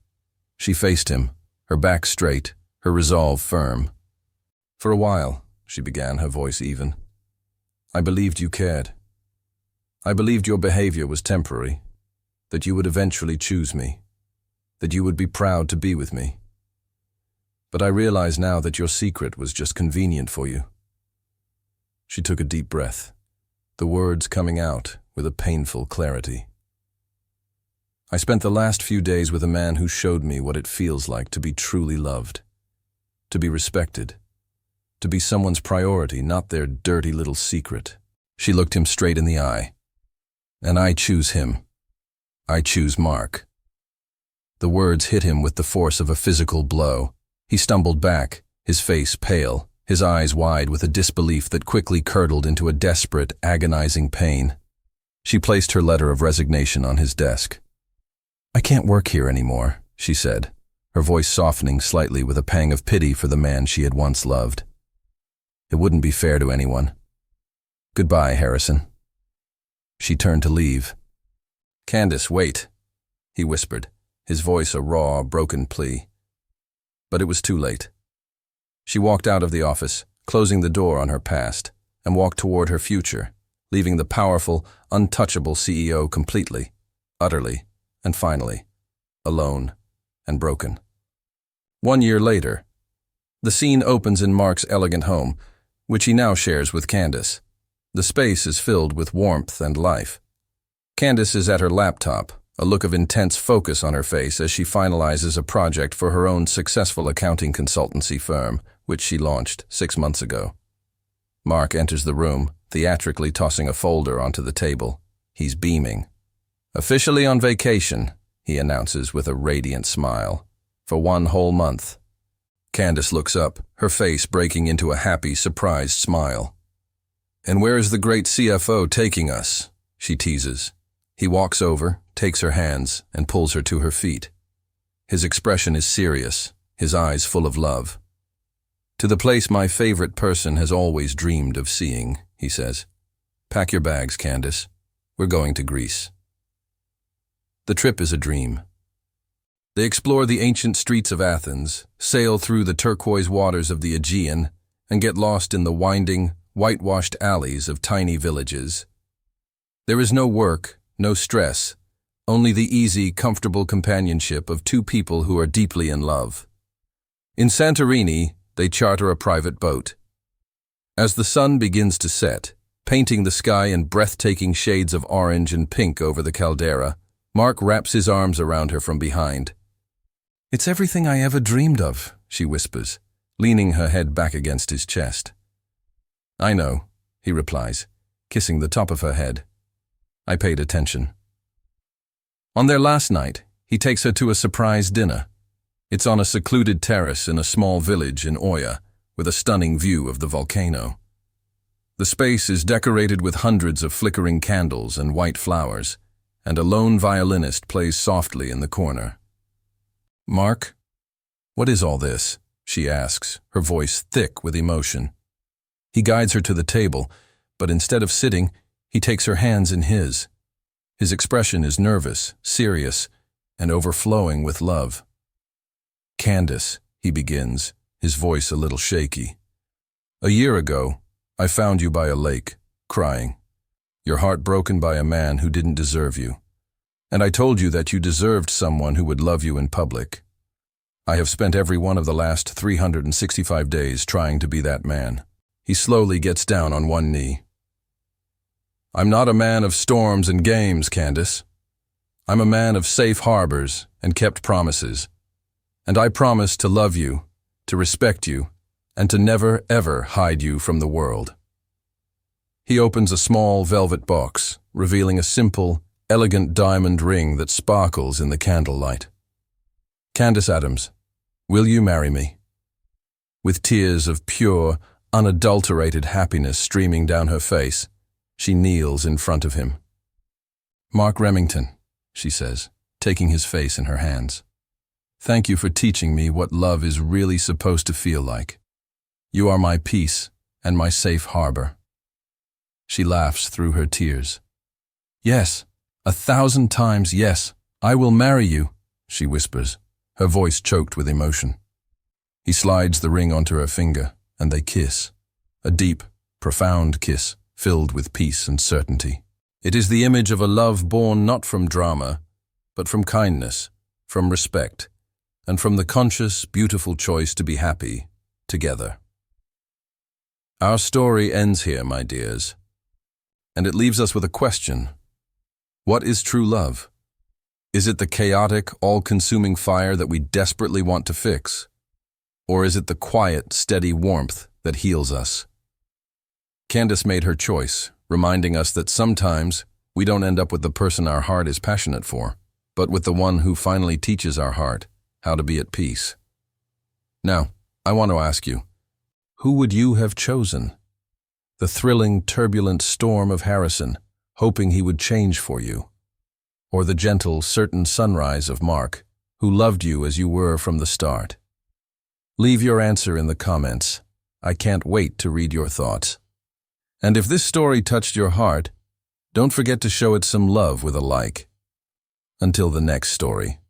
She faced him, her back straight, her resolve firm. "For a while," she began, her voice even, "I believed you cared. I believed your behavior was temporary, that you would eventually choose me, that you would be proud to be with me. But I realize now that your secret was just convenient for you." She took a deep breath, the words coming out with a painful clarity. "I spent the last few days with a man who showed me what it feels like to be truly loved, to be respected, to be someone's priority, not their dirty little secret." She looked him straight in the eye. "And I choose him. I choose Mark." The words hit him with the force of a physical blow. He stumbled back, his face pale, his eyes wide with a disbelief that quickly curdled into a desperate, agonizing pain. She placed her letter of resignation on his desk. "I can't work here anymore," she said, her voice softening slightly with a pang of pity for the man she had once loved. "It wouldn't be fair to anyone. Goodbye, Harrison." She turned to leave. "Candace, wait," he whispered, his voice a raw, broken plea. But it was too late. She walked out of the office, closing the door on her past, and walked toward her future, leaving the powerful, untouchable CEO completely, utterly, and finally, alone and broken. 1 year later, the scene opens in Mark's elegant home, which he now shares with Candace. The space is filled with warmth and life. Candace is at her laptop, a look of intense focus on her face as she finalizes a project for her own successful accounting consultancy firm, which she launched 6 months ago. Mark enters the room, theatrically tossing a folder onto the table. He's beaming. "Officially on vacation," he announces with a radiant smile, "for 1 whole month." Candace looks up, her face breaking into a happy, surprised smile. "And where is the great CFO taking us?" she teases. He walks over, takes her hands, and pulls her to her feet. His expression is serious, his eyes full of love. "To the place my favorite person has always dreamed of seeing," he says. "Pack your bags, Candace. We're going to Greece." The trip is a dream. They explore the ancient streets of Athens, sail through the turquoise waters of the Aegean, and get lost in the winding, whitewashed alleys of tiny villages. There is no work, no stress, only the easy, comfortable companionship of 2 people who are deeply in love. In Santorini, they charter a private boat. As the sun begins to set, painting the sky in breathtaking shades of orange and pink over the caldera, Mark wraps his arms around her from behind. "It's everything I ever dreamed of," she whispers, leaning her head back against his chest. "I know," he replies, kissing the top of her head. "I paid attention." On their last night, he takes her to a surprise dinner. It's on a secluded terrace in a small village in Oya, with a stunning view of the volcano. The space is decorated with hundreds of flickering candles and white flowers, and a lone violinist plays softly in the corner. "Mark, what is all this?" she asks, her voice thick with emotion. He guides her to the table, but instead of sitting, he takes her hands in his. His expression is nervous, serious, and overflowing with love. "Candace," he begins, his voice a little shaky. "A year ago, I found you by a lake, crying, your heart broken by a man who didn't deserve you. And I told you that you deserved someone who would love you in public. I have spent every one of the last 365 days trying to be that man." He slowly gets down on one knee. "I'm not a man of storms and games, Candace. I'm a man of safe harbors and kept promises. And I promise to love you, to respect you, and to never, ever hide you from the world." He opens a small velvet box, revealing a simple, elegant diamond ring that sparkles in the candlelight. "Candace Adams, will you marry me?" With tears of pure, unadulterated happiness streaming down her face, she kneels in front of him. "Mark Remington," she says, taking his face in her hands. "Thank you for teaching me what love is really supposed to feel like. You are my peace and my safe harbor." She laughs through her tears. "Yes, 1,000 times yes, I will marry you," she whispers, her voice choked with emotion. He slides the ring onto her finger, and they kiss. A deep, profound kiss, filled with peace and certainty. It is the image of a love born not from drama, but from kindness, from respect, and from the conscious, beautiful choice to be happy together. Our story ends here, my dears, and it leaves us with a question. What is true love? Is it the chaotic, all-consuming fire that we desperately want to fix? Or is it the quiet, steady warmth that heals us? Candace made her choice, reminding us that sometimes we don't end up with the person our heart is passionate for, but with the one who finally teaches our heart how to be at peace. Now, I want to ask you, Who would you have chosen? The thrilling, turbulent storm of Harrison, hoping he would change for you? Or the gentle, certain sunrise of Mark, who loved you as you were from the start? Leave your answer in the comments. I can't wait to read your thoughts. And if this story touched your heart, don't forget to show it some love with a like. Until the next story.